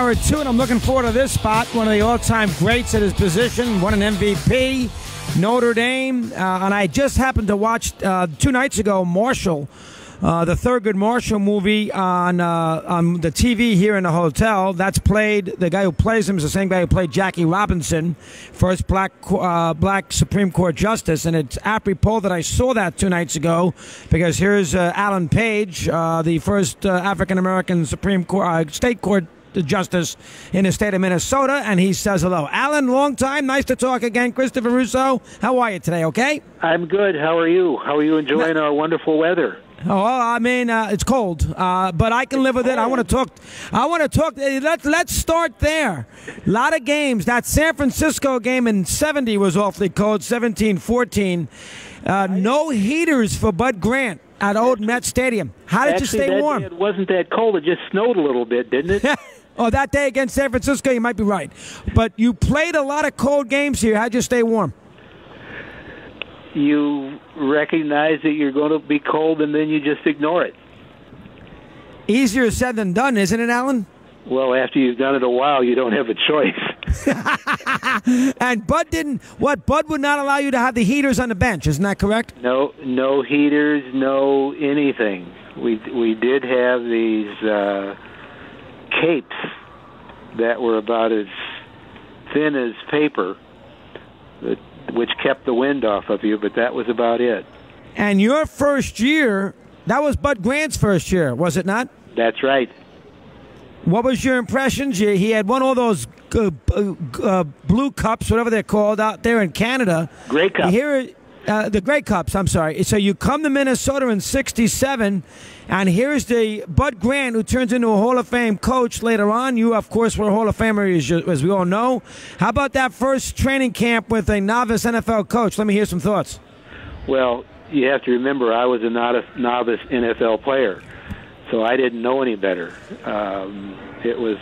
hour 2, and I'm looking forward to this spot. One of the all-time greats at his position, won an MVP, Notre Dame, and I just happened to watch 2 nights ago Marshall, the Thurgood Marshall movie on the TV here in the hotel. That's played, the guy who plays him is the same guy who played Jackie Robinson, first black Supreme Court justice, and it's apropos that I saw that 2 nights ago because here's Alan Page, the first African-American Supreme Court, State Court justice in the state of Minnesota, and he says hello. Alan, long time, nice to talk again. Christopher Russo, how are you today, okay? I'm good. How are you? How are you enjoying our wonderful weather? Oh, I mean, it's cold, but I can live with it. I want to talk. Let's start there. A lot of games. That San Francisco game in 70 was awfully cold, 17-14. No heaters for Bud Grant at Old Met Stadium. How did you stay warm? It wasn't that cold. It just snowed a little bit, didn't it? Oh, that day against San Francisco, you might be right. But you played a lot of cold games here. How'd you stay warm? You recognize that you're going to be cold, and then you just ignore it. Easier said than done, isn't it, Alan? Well, after you've done it a while, you don't have a choice. And Bud didn't. What? Bud would not allow you to have the heaters on the bench. Isn't that correct? No heaters, no anything. We did have these capes that were about as thin as paper, which kept the wind off of you, but that was about it. And your first year, that was Bud Grant's first year, was it not? That's right. What was your impressions? He had won all those blue cups, whatever they're called, out there in Canada. Grey Cup. The Grey Cups, I'm sorry. So you come to Minnesota in 67, and here's the Bud Grant, who turns into a Hall of Fame coach later on. You, of course, were a Hall of Famer, as we all know. How about that first training camp with a novice NFL coach? Let me hear some thoughts. Well, you have to remember I was a novice NFL player, so I didn't know any better. It was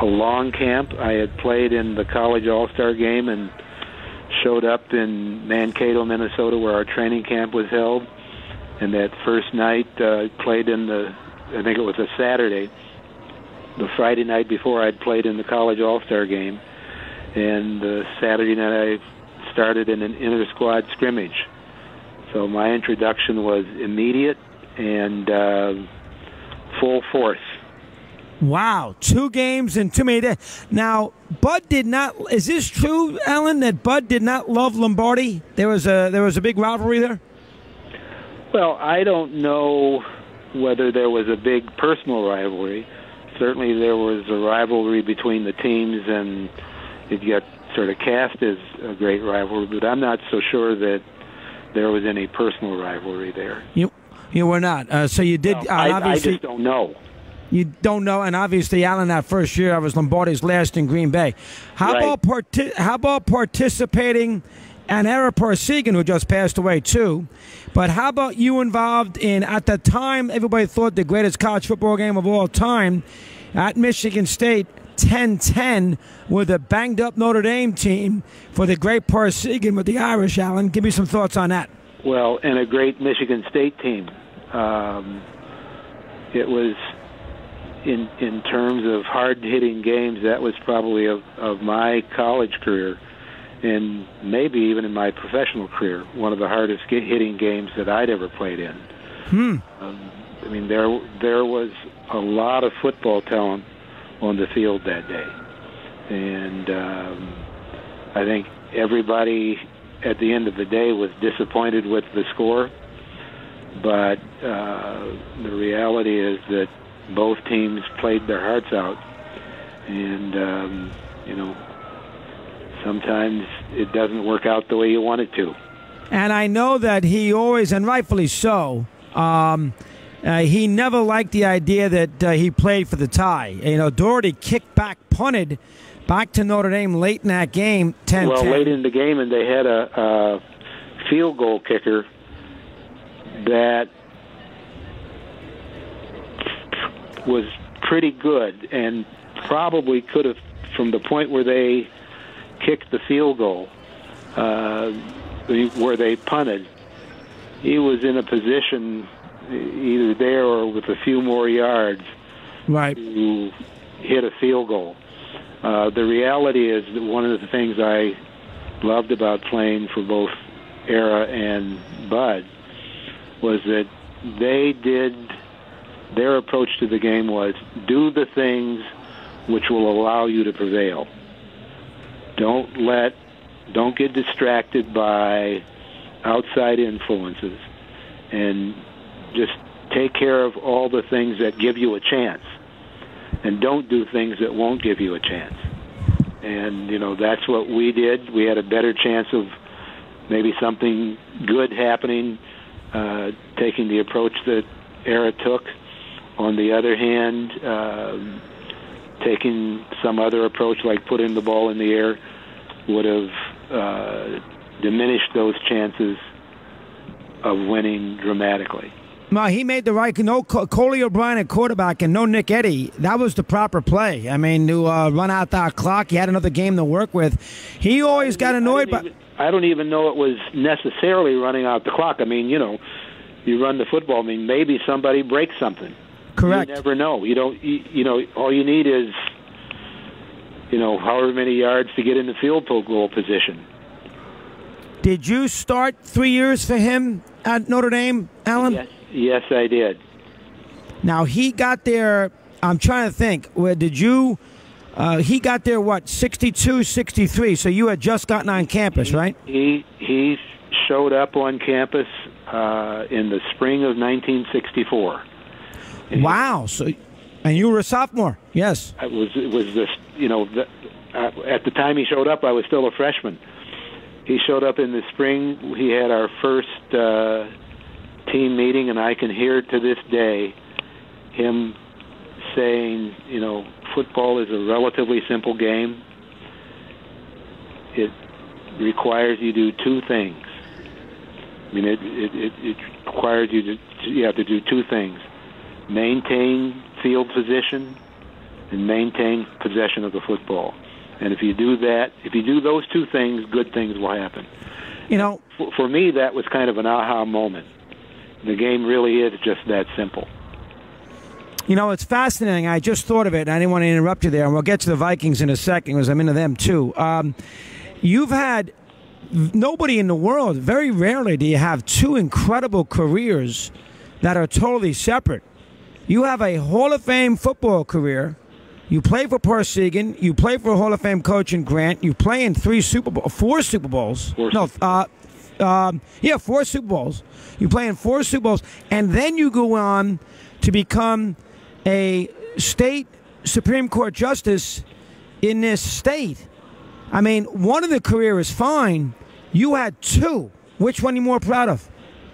a long camp. I had played in the college all-star game and showed up in Mankato, Minnesota, where our training camp was held. And that first night, played in I think it was a Saturday, the Friday night before I'd played in the college all-star game. And the Saturday night I started in an inter-squad scrimmage. So my introduction was immediate and full force. Wow, 2 games in too many days. Now, Bud did not. Is this true, Alan, that Bud did not love Lombardi? There was a big rivalry there. Well, I don't know whether there was a big personal rivalry. Certainly, there was a rivalry between the teams, and it got sort of cast as a great rivalry. But I'm not so sure that there was any personal rivalry there. You were not. So you did. No, I just don't know. You don't know, and obviously, Alan, that first year I was Lombardi's last in Green Bay. How about participating, and Era Parsegan, who just passed away too, but how about you involved in, at the time, everybody thought the greatest college football game of all time, at Michigan State, 10-10 with a banged-up Notre Dame team for the great Parsegan with the Irish, Alan. Give me some thoughts on that. Well, and a great Michigan State team. It was... In terms of hard-hitting games, that was probably of my college career, and maybe even in my professional career, one of the hardest-hitting games that I'd ever played in. I mean, there was a lot of football talent on the field that day, and I think everybody at the end of the day was disappointed with the score, but the reality is that both teams played their hearts out, and sometimes it doesn't work out the way you want it to. And I know that he always, and rightfully so, he never liked the idea that he played for the tie. Doherty kicked back, punted back to Notre Dame late in that game, 10-10. Well, late in the game, and they had a field goal kicker that was pretty good and probably could have, from the point where they kicked the field goal, where they punted, he was in a position either there or with a few more yards right to hit a field goal. The reality is that one of the things I loved about playing for both Era and Bud was that their approach to the game was do the things which will allow you to prevail. Don't get distracted by outside influences, and just take care of all the things that give you a chance, and don't do things that won't give you a chance. And, that's what we did. We had a better chance of maybe something good happening, taking the approach that Era took. On the other hand, taking some other approach like putting the ball in the air would have diminished those chances of winning dramatically. No, he made the right. No Coley O'Brien at quarterback and no Nick Eddy. That was the proper play. I mean, to run out that clock, he had another game to work with. He always got annoyed by. I don't even know it was necessarily running out the clock. I mean, you run the football. I mean, maybe somebody breaks something. Correct. You never know. You don't. All you need is, however many yards to get in the field goal position. Did you start 3 years for him at Notre Dame, Alan? Yes, I did. Now, he got there, I'm trying to think, where did you, he got there, 62, 63, so you had just gotten on campus, right? He showed up on campus in the spring of 1964. Wow, and you were a sophomore, yes. It was this, at the time he showed up, I was still a freshman. He showed up in the spring. We had our first team meeting, and I can hear to this day him saying, football is a relatively simple game. It requires you to do two things. I mean, it requires you have to do two things: maintain field position and maintain possession of the football. And if you do that, if you do those two things, good things will happen. For me, that was kind of an aha moment. The game really is just that simple. It's fascinating. I just thought of it, and I didn't want to interrupt you there, and we'll get to the Vikings in a second because I'm into them too. You've had nobody in the world, very rarely do you have two incredible careers that are totally separate. You have a Hall of Fame football career. You play for Parsegan. You play for a Hall of Fame coach in Grant. You play in four Super Bowls. Four Super Bowls. You play in four Super Bowls, and then you go on to become a state Supreme Court justice in this state. I mean, one of the career is fine. You had two. Which one are you more proud of?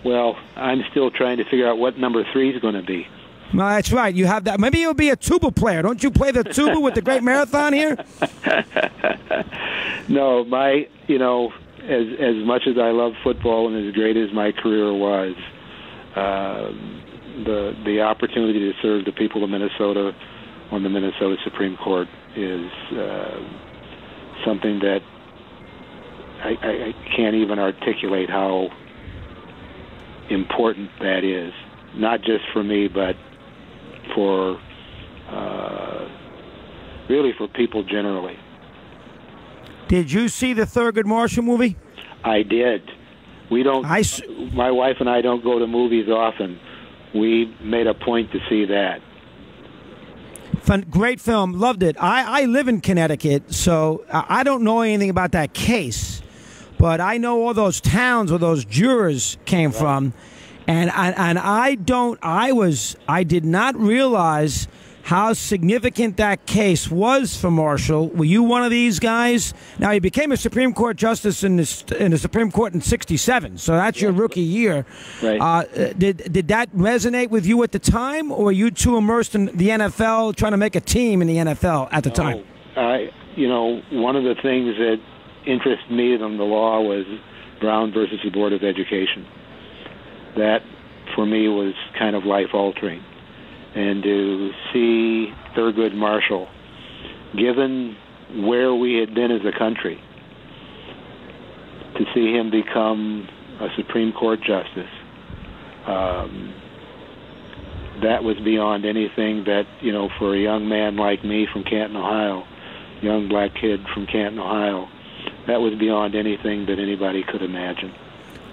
Well, I'm still trying to figure out what number 3 is going to be. No, that's right. You have that. Maybe you'll be a tuba player. Don't you play the tuba with the Great Marathon here? No, as much as I love football and as great as my career was, the opportunity to serve the people of Minnesota on the Minnesota Supreme Court is something that I can't even articulate how important that is. Not just for me, but for really for people generally. Did you see the Thurgood Marshall movie? I did. My wife and I don't go to movies often. We made a point to see that. Great film. Loved it. I live in Connecticut, so I don't know anything about that case, but I know all those towns where those jurors came from. And I did not realize how significant that case was for Marshall. Were you one of these guys? Now, he became a Supreme Court justice in the Supreme Court in '67, so that's your rookie year. Right. Did that resonate with you at the time, or were you too immersed in the NFL, trying to make a team in the NFL at the time? One of the things that interested me in the law was Brown versus the Board of Education. That, for me, was kind of life-altering. And to see Thurgood Marshall, given where we had been as a country, to see him become a Supreme Court justice, that was beyond anything that, for a young man like me from Canton, Ohio, young black kid from Canton, Ohio, that was beyond anything that anybody could imagine.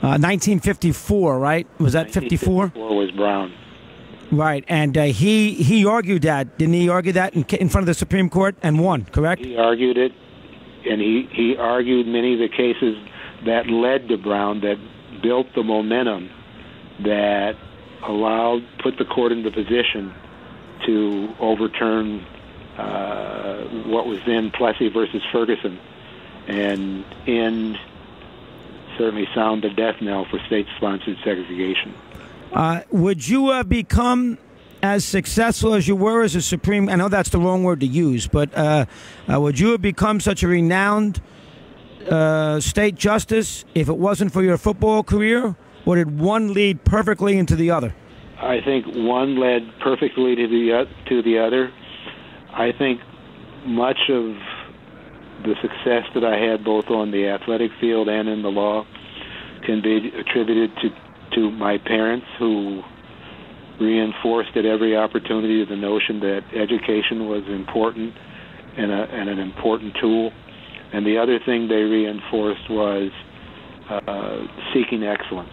1954, right? Was that 54? 1954 was Brown. Right, and he argued that. Didn't he argue that in front of the Supreme Court and won, correct? He argued it, and he argued many of the cases that led to Brown, that built the momentum that put the court into position to overturn what was then Plessy versus Ferguson and certainly sound the death knell for state-sponsored segregation. Would you have become as successful as you were as a Supreme? I know that's the wrong word to use, but would you have become such a renowned state justice if it wasn't for your football career, or did one lead perfectly into the other? I think one led perfectly to the other. I think much of the success that I had both on the athletic field and in the law can be attributed to my parents, who reinforced at every opportunity the notion that education was important and an important tool. And the other thing they reinforced was seeking excellence,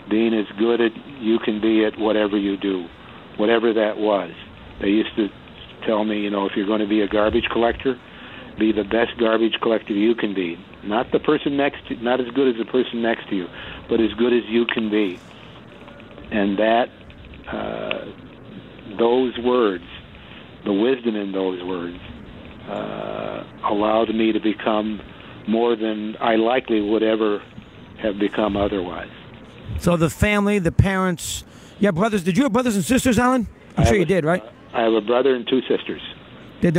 being as good as you can be at whatever you do, whatever that was. They used to tell me, if you're going to be a garbage collector, be the best garbage collector you can be. Not the person not as good as the person next to you, but as good as you can be. And that, those words, the wisdom in those words, allowed me to become more than I likely would ever have become otherwise. So the family, the parents, brothers. Did you have brothers and sisters, Alan? I'm sure you did, right? I have a brother and two sisters. Was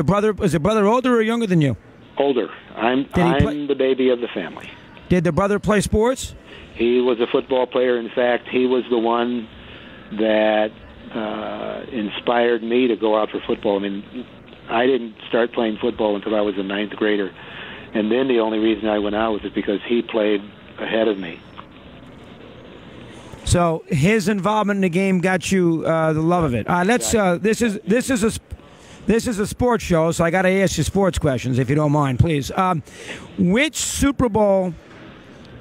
the brother older or younger than you? Older. I'm the baby of the family. Did the brother play sports? He was a football player. In fact, he was the one that inspired me to go out for football. I mean, I didn't start playing football until I was a ninth grader. And then the only reason I went out was because he played ahead of me. So his involvement in the game got you the love of it. Let's. This is a sports show, so I got to ask you sports questions, if you don't mind, please. Which Super Bowl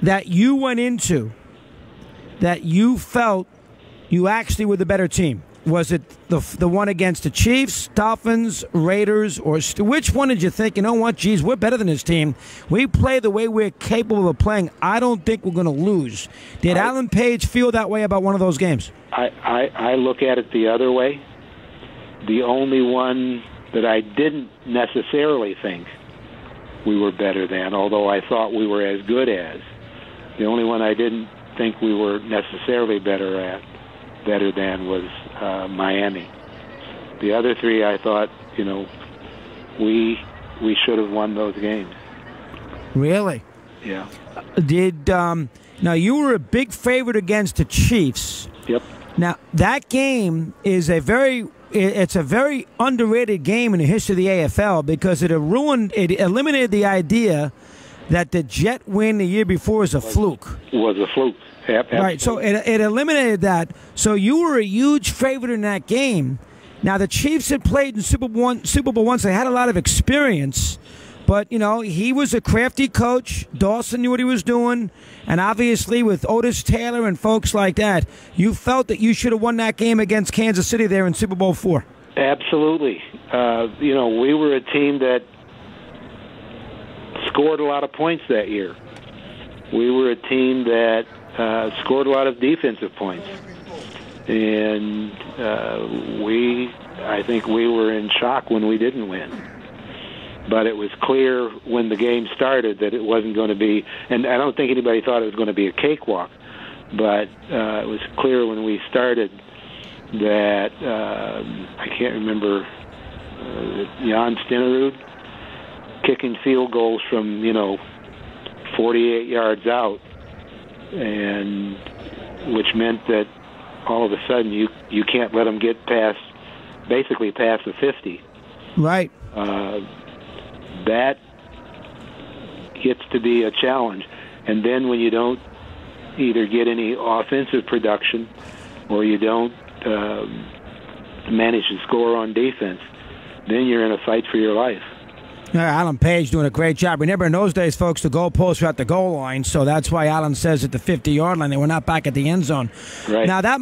that you went into that you felt you actually were the better team? Was it the one against the Chiefs, Dolphins, Raiders, or which one did you think, you know what, geez, we're better than this team. We play the way we're capable of playing. I don't think we're going to lose. Did Alan Page feel that way about one of those games? I look at it the other way. The only one that I didn't necessarily think we were better than, although I thought we were as good as, the only one I didn't think we were necessarily better than was Miami. The other three, I thought, we should have won those games. Really? Yeah. Now you were a big favorite against the Chiefs. Yep. Now that game is a very underrated game in the history of the AFL because it eliminated the idea that the Jet win the year before was a fluke. Was a fluke. Right, so it eliminated that. So you were a huge favorite in that game. Now, the Chiefs had played in Super Bowl once. They had a lot of experience. But, he was a crafty coach. Dawson knew what he was doing. And obviously, with Otis Taylor and folks like that, you felt that you should have won that game against Kansas City there in Super Bowl IV. Absolutely. We were a team that scored a lot of points that year. We were a team that scored a lot of defensive points. And I think we were in shock when we didn't win. But it was clear when the game started that it wasn't going to be, and I don't think anybody thought it was going to be a cakewalk, but it was clear when we started that, I can't remember, Jan Stenerud kicking field goals from, 48 yards out, and which meant that all of a sudden you can't let them get basically past the 50. Right. That gets to be a challenge. And then when you don't either get any offensive production or you don't manage to score on defense, then you're in a fight for your life. Alan Page doing a great job. Remember, in those days, folks, the goalposts were at the goal line, so that's why Alan says at the 50-yard line they were not back at the end zone. Right. Now, that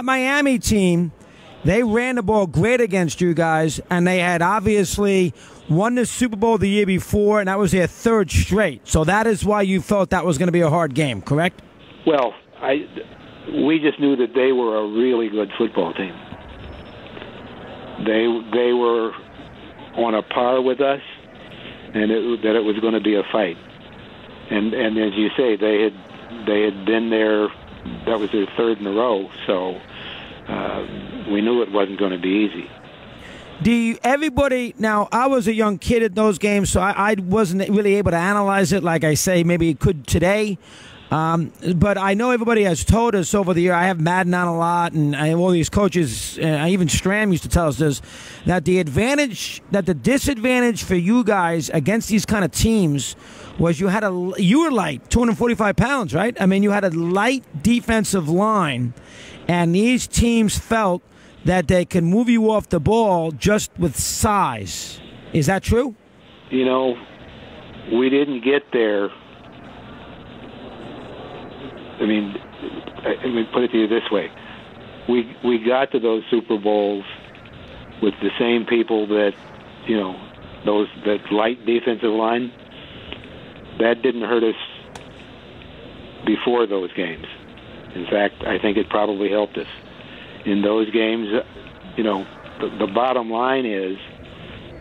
Miami team, they ran the ball great against you guys, and they had obviously won the Super Bowl the year before, and that was their third straight. So that is why you felt that was going to be a hard game, correct? Well, we just knew that they were a really good football team. They were on a par with us, and that it was going to be a fight. And as you say, they had been there. That was their third in a row. So we knew it wasn't going to be easy. Now, I was a young kid at those games, so I wasn't really able to analyze it like I say maybe could today. But I know everybody has told us over the year. I have Madden on a lot, and all these coaches, even Stram used to tell us this, that the disadvantage for you guys against these kind of teams was you were light, 245 pounds, right? I mean, you had a light defensive line, and these teams felt that they can move you off the ball just with size. Is that true? You know, we didn't get there. I mean, let me put it to you this way. We got to those Super Bowls with the same people that, that light defensive line. That didn't hurt us before those games. In fact, I think it probably helped us. In those games, the bottom line is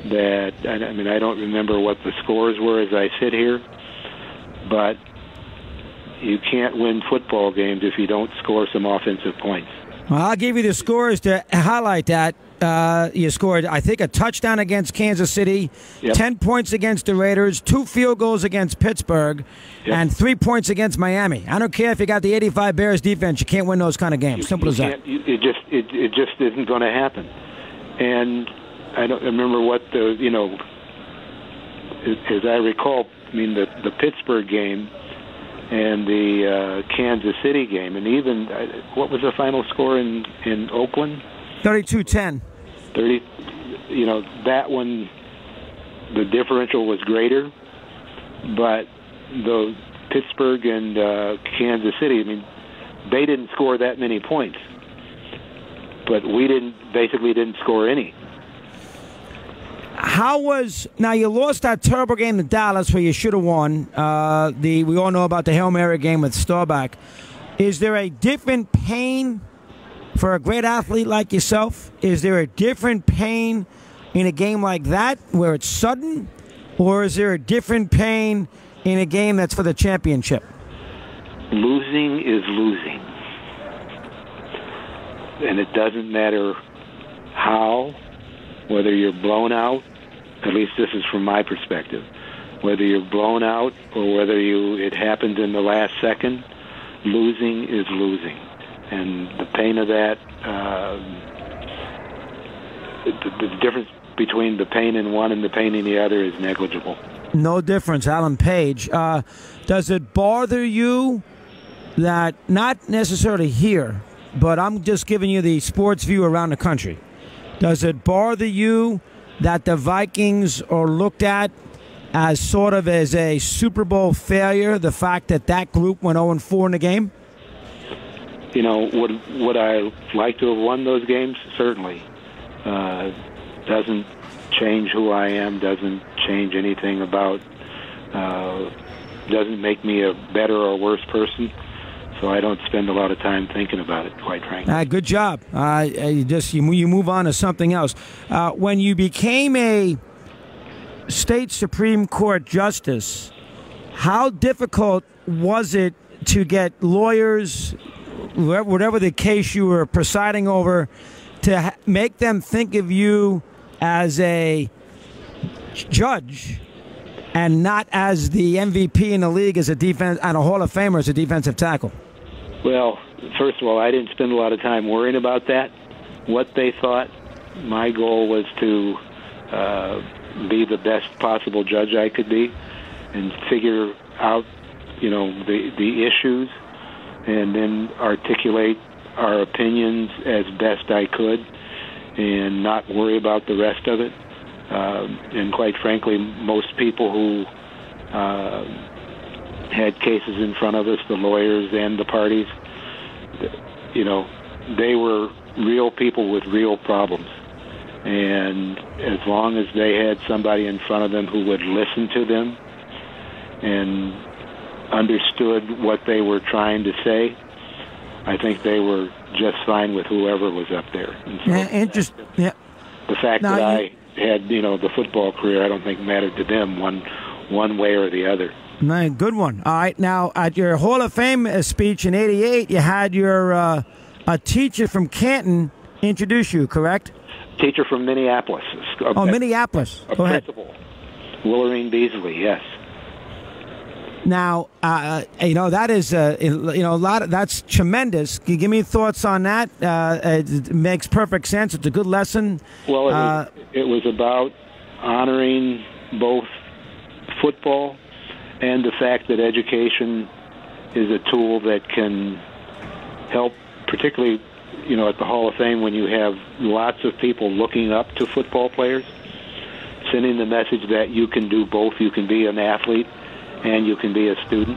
that, I mean, I don't remember what the scores were as I sit here, but you can't win football games if you don't score some offensive points. Well, I'll give you the scores to highlight that. You scored, I think, a touchdown against Kansas City, yep. 10 points against the Raiders, 2 field goals against Pittsburgh, yep. and 3 points against Miami. I don't care if you got the 85 Bears defense. You can't win those kind of games. Simple as that. It just isn't going to happen. And I don't remember what as I recall, I mean, the Pittsburgh game and the Kansas City game, and even, what was the final score in Oakland? 32-10. That one, the differential was greater, but the Pittsburgh and Kansas City, I mean, they didn't score that many points, but we basically didn't score any. Now you lost that terrible game to Dallas where you should have won. We all know about the Hail Mary game with Staubach. Is there a different pain for a great athlete like yourself? Is there a different pain in a game like that where it's sudden? Or is there a different pain in a game that's for the championship? Losing is losing. And it doesn't matter how, whether you're blown out, at least this is from my perspective, whether you're blown out or whether it happens in the last second, losing is losing. And the pain of that, the difference between the pain in one and the pain in the other is negligible. No difference, Alan Page. Does it bother you that, not necessarily here, but I'm just giving you the sports view around the country, does it bother you that the Vikings are looked at as sort of as a Super Bowl failure, the fact that group went 0-4 in the game? Would I like to have won those games? Certainly. Doesn't change who I am, doesn't change anything about, doesn't make me a better or worse person. So I don't spend a lot of time thinking about it, quite frankly. Good job. You move on to something else. When you became a state Supreme Court justice, how difficult was it to get lawyers, whatever the case you were presiding over, to make them think of you as a judge and not as the MVP in the league as a defense and a Hall of Famer as a defensive tackle? Well, first of all, I didn't spend a lot of time worrying about that, what they thought. My goal was to be the best possible judge I could be and figure out, the issues and then articulate our opinions as best I could. and not worry about the rest of it. And quite frankly, most people who had cases in front of us, the lawyers and the parties, they were real people with real problems. And as long as they had somebody in front of them who would listen to them and understood what they were trying to say, I think they were just fine with whoever was up there. And so the fact that I had, the football career, I don't think mattered to them one way or the other. Nice, good one. All right, now at your Hall of Fame speech in '88, you had your a teacher from Canton introduce you, correct? Teacher from Minneapolis. Minneapolis. Go ahead. Principal, Willerine Beasley. Yes. Now, that is, that's tremendous. Can you give me thoughts on that? It makes perfect sense. It's a good lesson. Well, it was about honoring both football and the fact that education is a tool that can help, particularly, at the Hall of Fame when you have lots of people looking up to football players, sending the message that you can do both. You can be an athlete and you can be a student.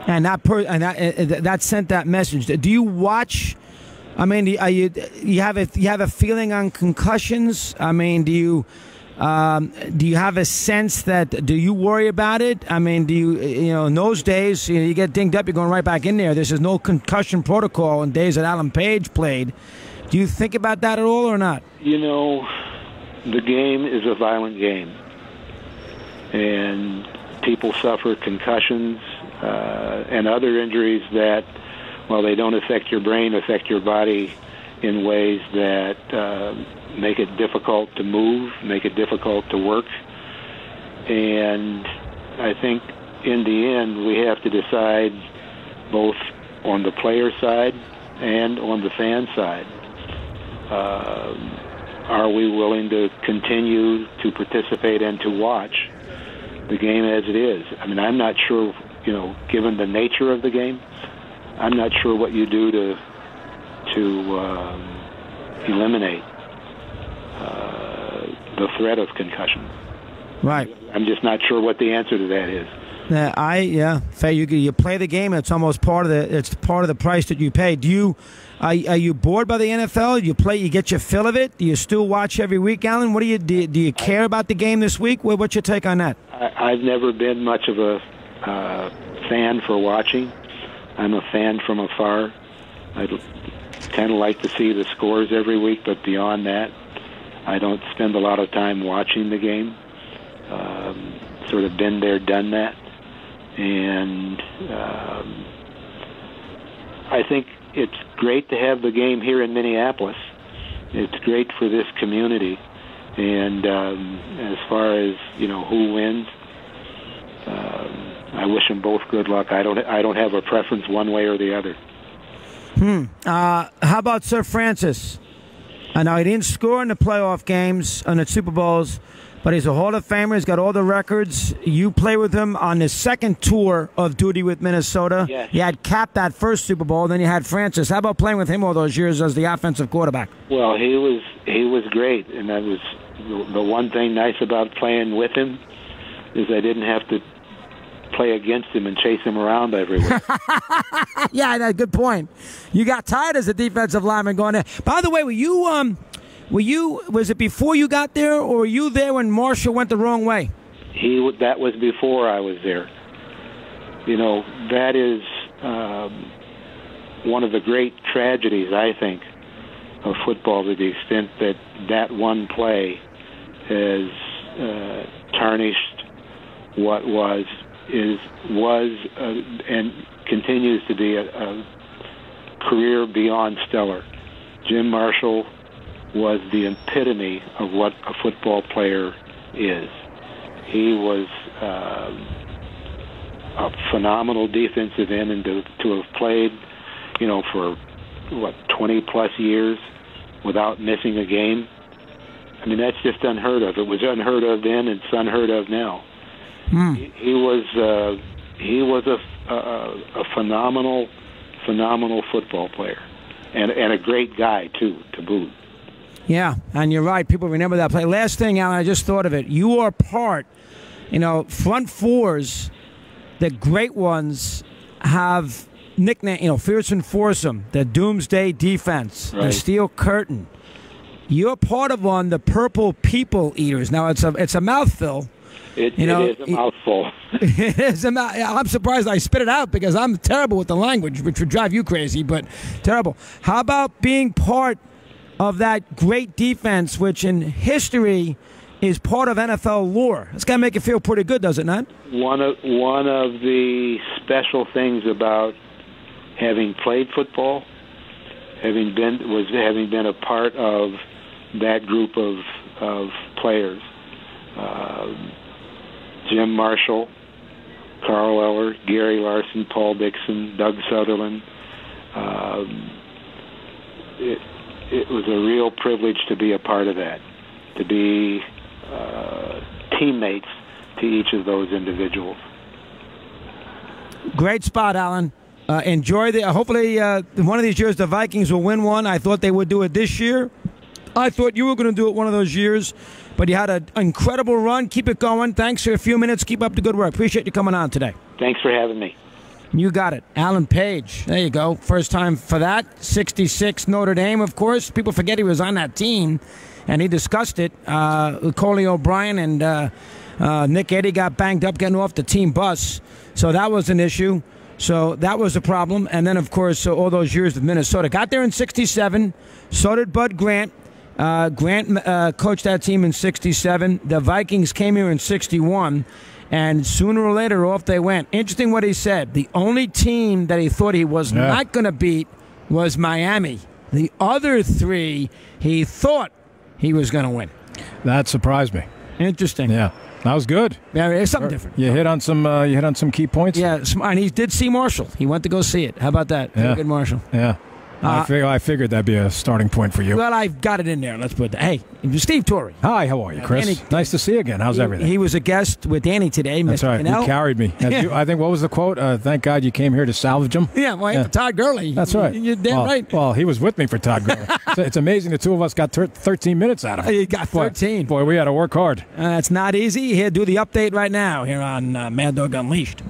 And that sent that message. Do you watch? I mean, you have a feeling on concussions? I mean, do you have a sense that, do you worry about it? I mean, do you in those days, you get dinged up, you're going right back in there. There's no concussion protocol in days that Alan Page played. Do you think about that at all or not? The game is a violent game. And people suffer concussions and other injuries that, while they don't affect your brain, affect your body in ways that make it difficult to move, make it difficult to work. And I think in the end we have to decide, both on the player side and on the fan side, are we willing to continue to participate and to watch the game as it is? I mean, I'm not sure, given the nature of the game, I'm not sure what you do to eliminate the threat of concussion. Right. I'm just not sure what the answer to that is. You play the game. It's almost part of the price that you pay. Are you bored by the NFL? You get your fill of it? Do you still watch every week, Alan? Do you care about the game this week? What's your take on that? I've never been much of a fan for watching. I'm a fan from afar. I'd kind of like to see the scores every week, but beyond that, I don't spend a lot of time watching the game. Sort of been there, done that. And I think it's great to have the game here in Minneapolis. It's great for this community. And as far as who wins, I wish them both good luck. I don't have a preference one way or the other. How about Sir Francis? I know he didn't score in the playoff games and the Super Bowls, but he's a Hall of Famer. He's got all the records. You play with him on his second tour of duty with Minnesota. Yes. You had Cap that first Super Bowl, then you had Francis. How about playing with him all those years as the offensive quarterback? Well, he was great, and that was the one thing nice about playing with him is I didn't have to play against him and chase him around everywhere. Yeah, that's a good point. You got tired as a defensive lineman going there. By the way, was it before you got there, or were you there when Marshall went the wrong way? That was before I was there. That is one of the great tragedies, I think, of football, to the extent that one play has tarnished what was and continues to be a career beyond stellar. Jim Marshall was the epitome of what a football player is. He was a phenomenal defensive end, and to have played, for 20-plus years without missing a game. I mean, that's just unheard of. It was unheard of then, and it's unheard of now. He was a phenomenal football player, and a great guy too, to boot. Yeah, and you're right. People remember that play. Last thing, Alan, I just thought of it. You are part, front fours, the great ones have nickname, Fearsome Foursome, the Doomsday Defense, right. The Steel Curtain. You're part of one, the Purple People Eaters. Now, it's a mouthful. It is a mouthful. It is I'm surprised I spit it out because I'm terrible with the language, which would drive you crazy, but terrible. How about being part of that great defense, which in history is part of NFL lore? It's got to make you feel pretty good, does it not? One of the special things about having played football, having been a part of that group of players. Jim Marshall, Carl Eller, Gary Larson, Paul Dixon, Doug Sutherland. It was a real privilege to be a part of that, to be teammates to each of those individuals. Great spot, Alan. Enjoy hopefully one of these years the Vikings will win one. I thought they would do it this year. I thought you were going to do it one of those years, but you had an incredible run. Keep it going. Thanks for a few minutes. Keep up the good work. Appreciate you coming on today. Thanks for having me. You got it. Alan Page. There you go. First time for that. 66 Notre Dame, of course. People forget he was on that team, and he discussed it. Coley O'Brien and Nick Eddy got banged up getting off the team bus, so that was an issue. So that was a problem. And then, of course, all those years with Minnesota. Got there in 67. So did Bud Grant. Grant coached that team in 67. The Vikings came here in 61. And sooner or later, off they went. Interesting what he said. The only team that he thought he was not going to beat was Miami. The other three, he thought he was going to win. That surprised me. Interesting. Yeah. That was good. Yeah, it's something different. You hit on some key points. Yeah, and he did see Marshall. He went to go see it. How about that? Yeah. Very good, Marshall. Yeah. I figured that'd be a starting point for you. Well, I've got it in there. Let's put that. Hey, Steve Torrey. Hi, how are you, Chris? Danny, nice to see you again. How's everything? He was a guest with Danny today. That's Mr. right. Cannell. He carried me. I think, what was the quote? Thank God you came here to salvage him. Yeah, well, Todd Gurley. That's right. You're damn right. Well, he was with me for Todd Gurley. It's amazing the two of us got 13 minutes out of it. You got 13. Boy, we had to work hard. It's not easy. Here, do the update right now here on Mad Dog Unleashed.